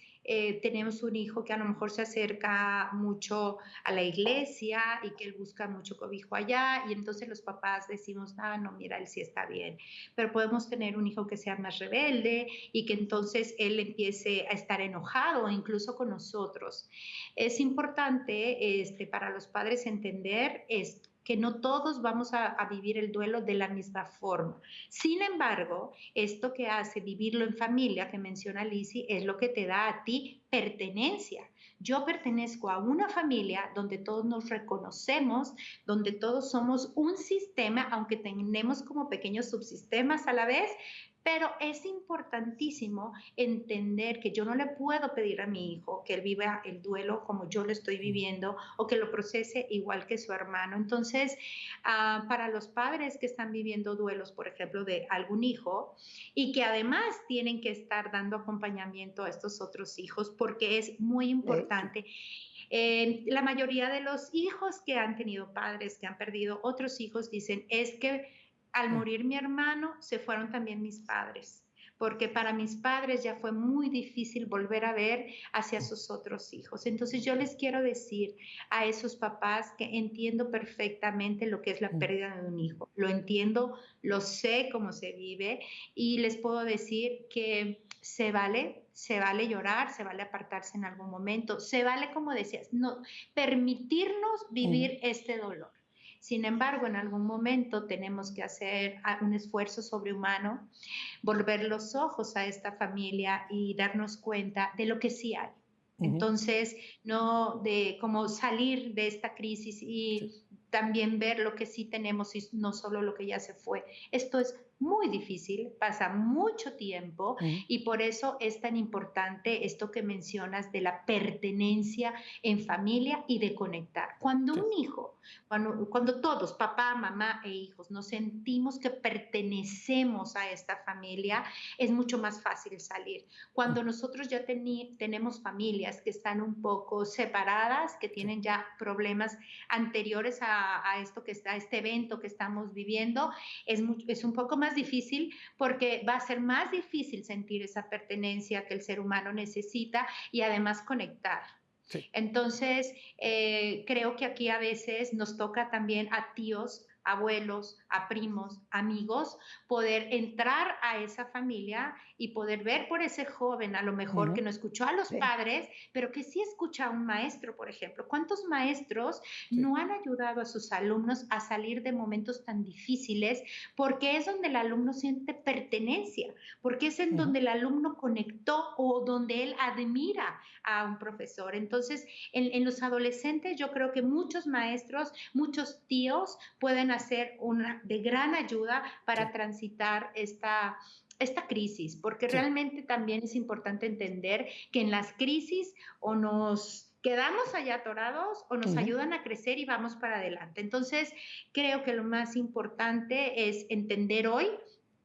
tenemos un hijo que a lo mejor se acerca mucho a la iglesia y que él busca mucho cobijo allá, y entonces los papás decimos, ah, no, mira, él sí está bien. Pero podemos tener un hijo que sea más rebelde y que entonces él empiece a estar enojado incluso con nosotros. Es importante para los padres entender esto, que no todos vamos a vivir el duelo de la misma forma. Sin embargo, esto que hace vivirlo en familia, que menciona Lizy, es lo que te da a ti pertenencia. Yo pertenezco a una familia donde todos nos reconocemos, donde todos somos un sistema, aunque tenemos como pequeños subsistemas a la vez, pero es importantísimo entender que yo no le puedo pedir a mi hijo que él viva el duelo como yo lo estoy viviendo o que lo procese igual que su hermano. Entonces, para los padres que están viviendo duelos, por ejemplo, de algún hijo y que además tienen que estar dando acompañamiento a estos otros hijos, porque es muy eh, Sí. importante La mayoría de los hijos que han tenido padres, que han perdido otros hijos, dicen, es que al morir mi hermano se fueron también mis padres, porque para mis padres ya fue muy difícil volver a ver hacia sus otros hijos. Entonces yo les quiero decir a esos papás que entiendo perfectamente lo que es la pérdida de un hijo, lo entiendo, lo sé cómo se vive y les puedo decir que se vale llorar, se vale apartarse en algún momento, se vale, como decías, no, permitirnos vivir este dolor. Sin embargo, en algún momento tenemos que hacer un esfuerzo sobrehumano, volver los ojos a esta familia y darnos cuenta de lo que sí hay. Entonces, no de cómo salir de esta crisis y también ver lo que sí tenemos y no solo lo que ya se fue. Esto es muy difícil, pasa mucho tiempo y por eso es tan importante esto que mencionas de la pertenencia en familia y de conectar. Cuando un hijo, cuando todos, papá, mamá e hijos, nos sentimos que pertenecemos a esta familia, es mucho más fácil salir. Cuando nosotros ya tenemos familias que están un poco separadas, que tienen ya problemas anteriores a esto que está, a este evento que estamos viviendo, es un poco más difícil porque va a ser más difícil sentir esa pertenencia que el ser humano necesita y además conectar. Sí. Entonces, creo que aquí a veces nos toca también a tíos, abuelos, a primos, amigos, poder entrar a esa familia y poder ver por ese joven, a lo mejor que no escuchó a los padres, pero que sí escucha a un maestro, por ejemplo. ¿Cuántos maestros no han ayudado a sus alumnos a salir de momentos tan difíciles? Porque es donde el alumno siente pertenencia, porque es en donde el alumno conectó o donde él admira a un profesor. Entonces, en los adolescentes yo creo que muchos maestros, muchos tíos pueden hacer una de gran ayuda para transitar esta crisis, porque realmente también es importante entender que en las crisis o nos quedamos allá atorados o nos ayudan a crecer y vamos para adelante. Entonces, creo que lo más importante es entender hoy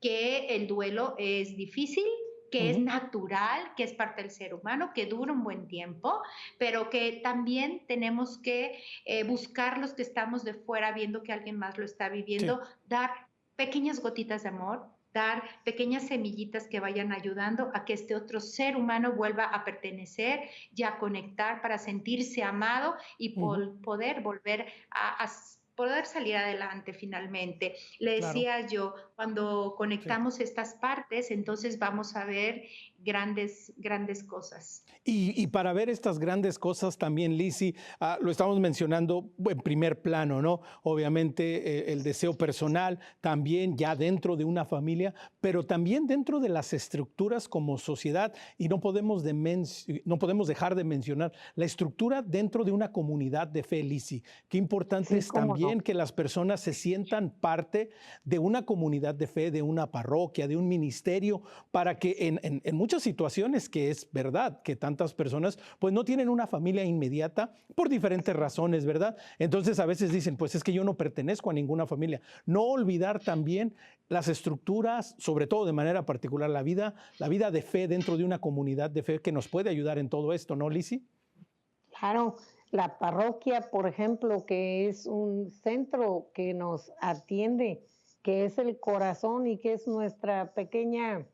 que el duelo es difícil, que es natural, que es parte del ser humano, que dura un buen tiempo, pero que también tenemos que buscar los que estamos de fuera viendo que alguien más lo está viviendo, dar pequeñas gotitas de amor, dar pequeñas semillitas que vayan ayudando a que este otro ser humano vuelva a pertenecer y a conectar para sentirse amado y poder volver a poder salir adelante finalmente. Le decía yo, cuando conectamos estas partes, entonces vamos a ver grandes cosas. Y para ver estas grandes cosas también, Lizzy, lo estamos mencionando en primer plano, ¿no? Obviamente el deseo personal, también ya dentro de una familia, pero también dentro de las estructuras como sociedad. Y no podemos dejar de mencionar la estructura dentro de una comunidad de fe, Lizzy. Qué importante es también que las personas se sientan parte de una comunidad de fe, de una parroquia, de un ministerio, para que en muchas situaciones, que es verdad que tantas personas pues no tienen una familia inmediata por diferentes razones, ¿verdad? Entonces a veces dicen, pues es que yo no pertenezco a ninguna familia. No olvidar también las estructuras, sobre todo de manera particular la vida de fe dentro de una comunidad de fe que nos puede ayudar en todo esto, ¿no, Lizzy? Claro, la parroquia, por ejemplo, que es un centro que nos atiende, que es el corazón y que es nuestra pequeña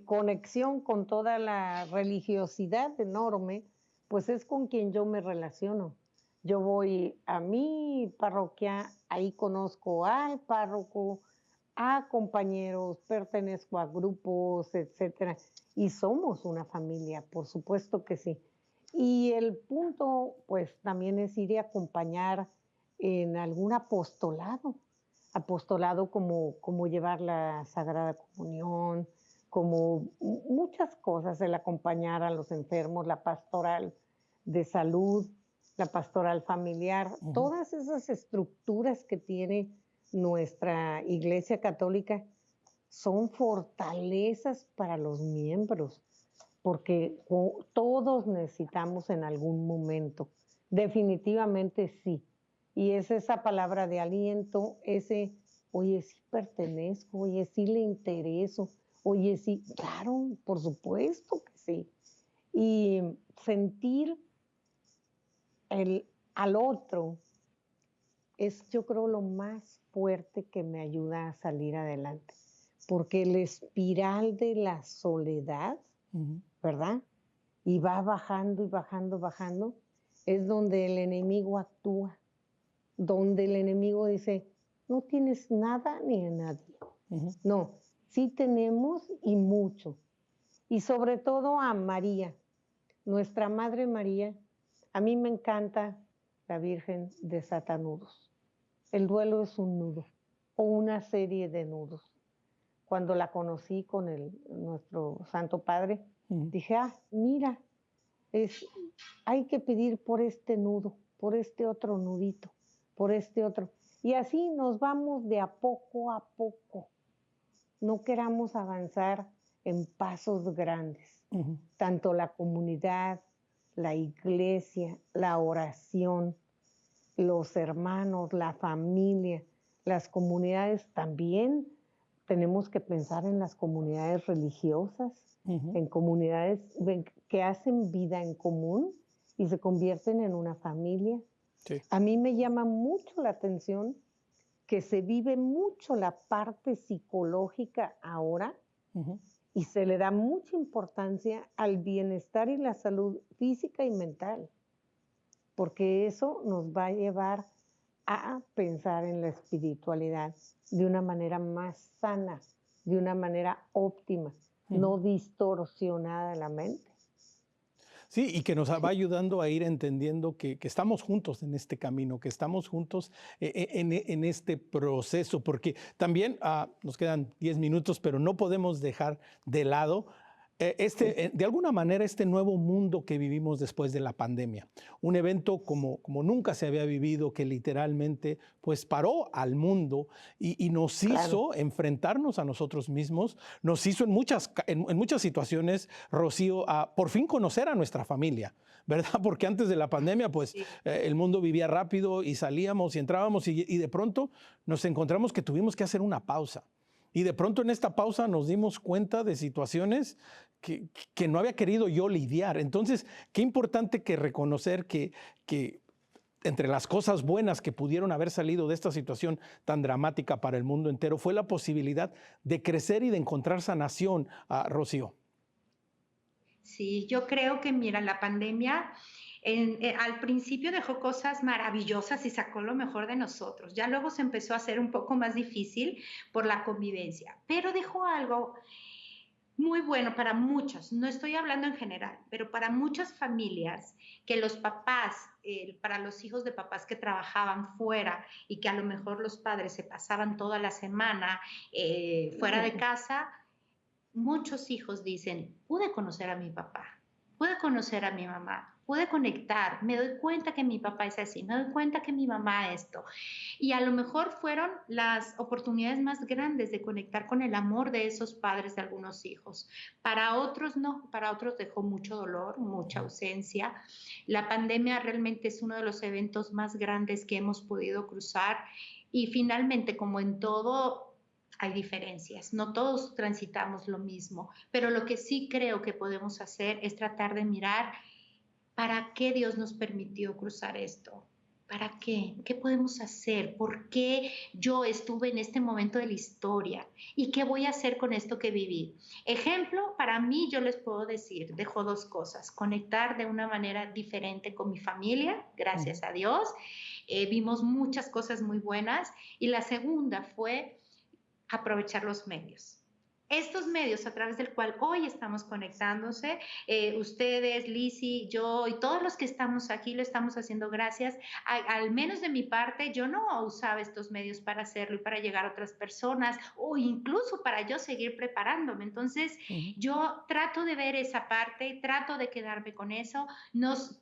conexión con toda la religiosidad enorme, pues es con quien yo me relaciono. Yo voy a mi parroquia, ahí conozco al párroco, a compañeros, pertenezco a grupos, etcétera, y somos una familia, por supuesto que sí. Y el punto, pues, también es ir y acompañar en algún apostolado como llevar la Sagrada Comunión, como muchas cosas, el acompañar a los enfermos, la pastoral de salud, la pastoral familiar, todas esas estructuras que tiene nuestra Iglesia Católica son fortalezas para los miembros, porque todos necesitamos en algún momento, definitivamente sí. Y es esa palabra de aliento, oye, sí pertenezco, oye, sí le intereso, oye, sí, claro, por supuesto que sí. Y sentir al otro es, yo creo, lo más fuerte que me ayuda a salir adelante, porque el espiral de la soledad, Ujú, ¿verdad? Y va bajando y bajando, bajando, es donde el enemigo actúa, donde el enemigo dice, no tienes nada ni a nadie. ujú, No, sí tenemos y mucho. Y sobre todo a María, nuestra Madre María. A mí me encanta la Virgen desatanudos. El duelo es un nudo o una serie de nudos. Cuando la conocí con nuestro Santo Padre, ujú. dije, mira, es, hay que pedir por este nudo, por este otro nudito, por este otro. Y así nos vamos de a poco. No queramos avanzar en pasos grandes. Ujú. Tanto la comunidad, la iglesia, la oración, los hermanos, la familia, las comunidades también. Tenemos que pensar en las comunidades religiosas, Ujú. en comunidades que hacen vida en común y se convierten en una familia. Sí. A mí me llama mucho la atención que se vive mucho la parte psicológica ahora Ujú. y se le da mucha importancia al bienestar y la salud física y mental, porque eso nos va a llevar a pensar en la espiritualidad de una manera más sana, de una manera óptima, Ujú. no distorsionada de la mente. Sí, y que nos va ayudando a ir entendiendo que estamos juntos en este camino, que estamos juntos en este proceso, porque también nos quedan 10 minutos, pero no podemos dejar de lado de alguna manera, este nuevo mundo que vivimos después de la pandemia. Un evento como nunca se había vivido, que literalmente pues paró al mundo y nos Claro, hizo enfrentarnos a nosotros mismos, nos hizo en muchas situaciones, Rocío, por fin conocer a nuestra familia, ¿verdad? Porque antes de la pandemia, pues Sí. el mundo vivía rápido y salíamos y entrábamos y de pronto nos encontramos que tuvimos que hacer una pausa. Y de pronto en esta pausa nos dimos cuenta de situaciones que no había querido yo lidiar. Entonces, qué importante que reconocer que entre las cosas buenas que pudieron haber salido de esta situación tan dramática para el mundo entero fue la posibilidad de crecer y de encontrar sanación, Rocío. Sí, yo creo que, mira, la pandemia al principio dejó cosas maravillosas y sacó lo mejor de nosotros. Ya luego se empezó a hacer un poco más difícil por la convivencia, pero dejó algo muy bueno para muchos, no estoy hablando en general, pero para muchas familias que los papás, para los hijos de papás que trabajaban fuera y que a lo mejor los padres se pasaban toda la semana fuera de casa, muchos hijos dicen, pude conocer a mi papá, pude conocer a mi mamá, pude conectar, me doy cuenta que mi papá es así, me doy cuenta que mi mamá esto. Y a lo mejor fueron las oportunidades más grandes de conectar con el amor de esos padres de algunos hijos. Para otros no, para otros dejó mucho dolor, mucha ausencia. La pandemia realmente es uno de los eventos más grandes que hemos podido cruzar y finalmente, como en todo, hay diferencias, no todos transitamos lo mismo, pero lo que sí creo que podemos hacer es tratar de mirar para qué Dios nos permitió cruzar esto. ¿Para qué? ¿Qué podemos hacer? ¿Por qué yo estuve en este momento de la historia? ¿Y qué voy a hacer con esto que viví? Ejemplo, para mí yo les puedo decir, dejo dos cosas, conectar de una manera diferente con mi familia, Ujú. gracias a Dios, vimos muchas cosas muy buenas, y la segunda fue aprovechar los medios. Estos medios a través del cual hoy estamos conectándose, ustedes, Lizzy, yo y todos los que estamos aquí lo estamos haciendo gracias, al menos de mi parte, yo no usaba estos medios para hacerlo y para llegar a otras personas o incluso para yo seguir preparándome. Entonces, Ujú. yo trato de ver esa parte, trato de quedarme con eso.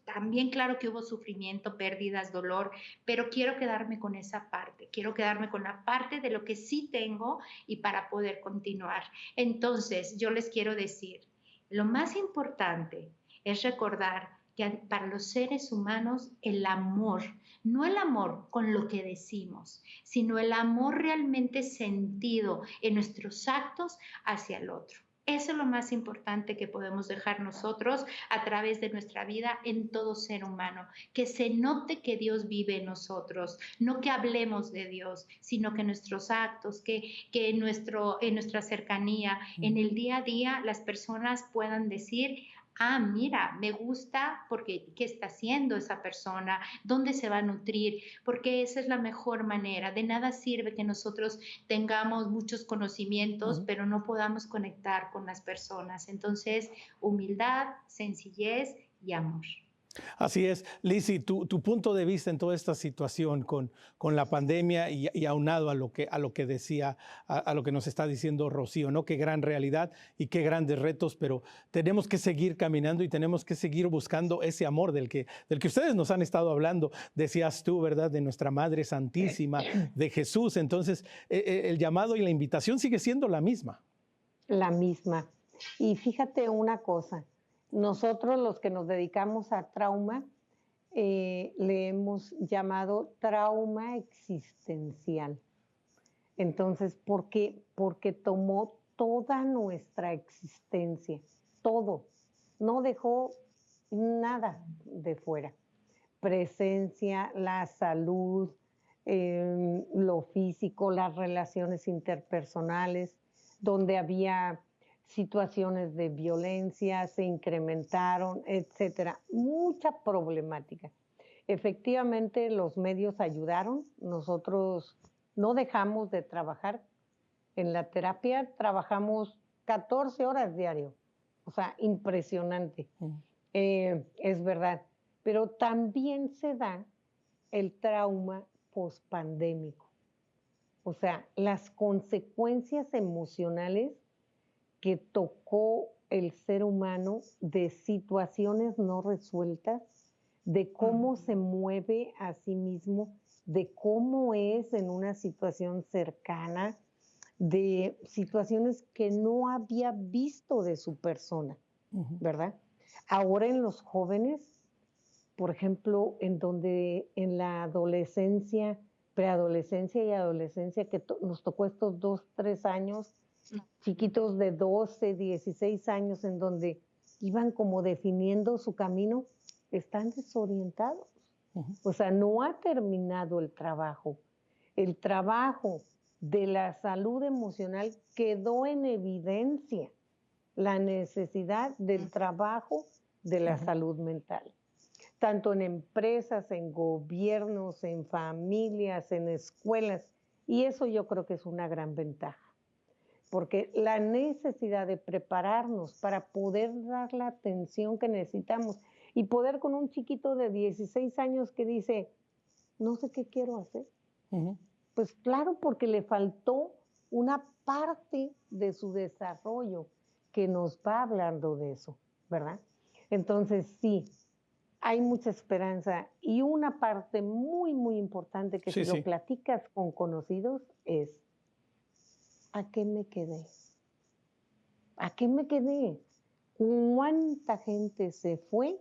También claro que hubo sufrimiento, pérdidas, dolor, pero quiero quedarme con esa parte, quiero quedarme con la parte de lo que sí tengo y para poder continuar. Entonces, yo les quiero decir, lo más importante es recordar que para los seres humanos el amor, no el amor con lo que decimos, sino el amor realmente sentido en nuestros actos hacia el otro. Eso es lo más importante que podemos dejar nosotros a través de nuestra vida en todo ser humano, que se note que Dios vive en nosotros, no que hablemos de Dios, sino que nuestros actos, que en nuestra cercanía, en Ujú. el día a día, las personas puedan decir, ah, mira, me gusta porque qué está haciendo esa persona, dónde se va a nutrir, porque esa es la mejor manera. De nada sirve que nosotros tengamos muchos conocimientos, Ujú. pero no podamos conectar con las personas. Entonces, humildad, sencillez y amor. Así es. Lizzy, tu punto de vista en toda esta situación con la pandemia y aunado a lo que decía, a lo que nos está diciendo Rocío, ¿no? Qué gran realidad y qué grandes retos, pero tenemos que seguir caminando y tenemos que seguir buscando ese amor del que ustedes nos han estado hablando. Decías tú, ¿verdad? De nuestra Madre Santísima, de Jesús. Entonces, el llamado y la invitación sigue siendo la misma. La misma. Y fíjate una cosa, nosotros los que nos dedicamos a trauma, le hemos llamado trauma existencial. Entonces, ¿por qué? Porque tomó toda nuestra existencia, todo. No dejó nada de fuera. Presencia, la salud, lo físico, las relaciones interpersonales, donde había situaciones de violencia, se incrementaron, etcétera. Mucha problemática. Efectivamente, los medios ayudaron. Nosotros no dejamos de trabajar. En la terapia trabajamos 14 horas diario. O sea, impresionante. Ujú. Es verdad. Pero también se da el trauma pospandémico. O sea, las consecuencias emocionales que tocó el ser humano de situaciones no resueltas, de cómo se mueve a sí mismo, de cómo es en una situación cercana, de situaciones que no había visto de su persona, Ujú. ¿verdad? Ahora en los jóvenes, por ejemplo, en donde en la adolescencia, preadolescencia y adolescencia, que nos tocó estos 2, 3 años, chiquitos de 12, 16 años, en donde iban como definiendo su camino, están desorientados. Ujú. O sea, no ha terminado el trabajo. El trabajo de la salud emocional quedó en evidencia la necesidad del trabajo de la Ujú. salud mental, tanto en empresas, en gobiernos, en familias, en escuelas. Y eso yo creo que es una gran ventaja, porque la necesidad de prepararnos para poder dar la atención que necesitamos y poder con un chiquito de 16 años que dice, no sé qué quiero hacer. Ujú. Pues claro, porque le faltó una parte de su desarrollo que nos va hablando de eso, ¿verdad? Entonces, sí, hay mucha esperanza y una parte muy, muy importante que Sí, si lo sí. platicas con conocidos es, ¿a qué me quedé? ¿A qué me quedé? ¿Cuánta gente se fue?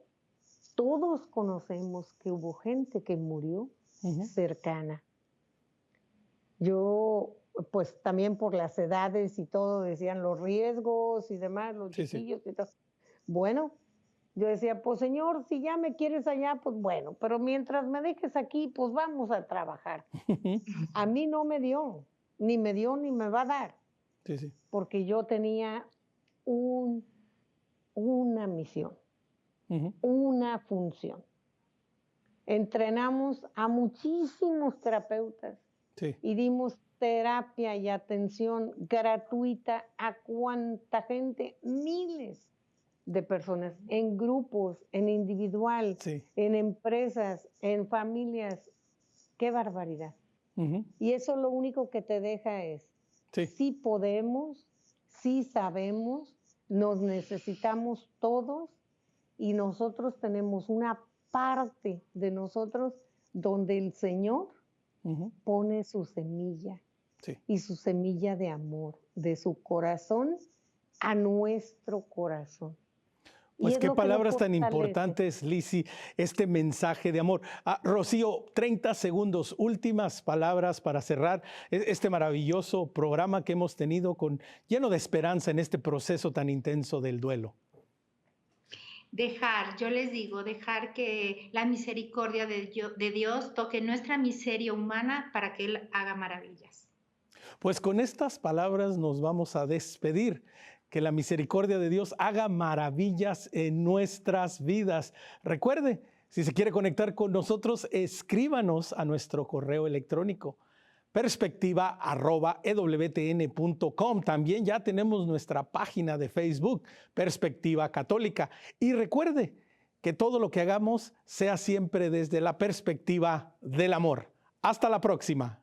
Todos conocemos que hubo gente que murió Ujú. cercana. Yo, pues también por las edades y todo, decían los riesgos y demás, los Sí, sí. chiquillos y todo. Bueno, yo decía, pues señor, si ya me quieres allá, pues bueno, pero mientras me dejes aquí, pues vamos a trabajar. Ujú. A mí no me dio, ni me va a dar, Sí, sí. porque yo tenía un, una misión, Ujú. una función. Entrenamos a muchísimos terapeutas Sí. y dimos terapia y atención gratuita a cuánta gente, miles de personas, en grupos, en individual, Sí. en empresas, en familias. ¡Qué barbaridad! Ujú. Y eso lo único que te deja es, Sí. sí podemos, sí sabemos, nos necesitamos todos y nosotros tenemos una parte de nosotros donde el Señor Ujú. pone su semilla Sí. y su semilla de amor, de su corazón a nuestro corazón. Pues es qué lo que lo palabras tan fortalece. importantes, Lizzy, este mensaje de amor. Rocío, 30 segundos, últimas palabras para cerrar este maravilloso programa que hemos tenido lleno de esperanza en este proceso tan intenso del duelo. Yo les digo, dejar que la misericordia de Dios toque nuestra miseria humana para que Él haga maravillas. Pues con estas palabras nos vamos a despedir. Que la misericordia de Dios haga maravillas en nuestras vidas. Recuerde, si se quiere conectar con nosotros, escríbanos a nuestro correo electrónico perspectiva@ewtn.com. También ya tenemos nuestra página de Facebook, Perspectiva Católica. Y recuerde que todo lo que hagamos sea siempre desde la perspectiva del amor. Hasta la próxima.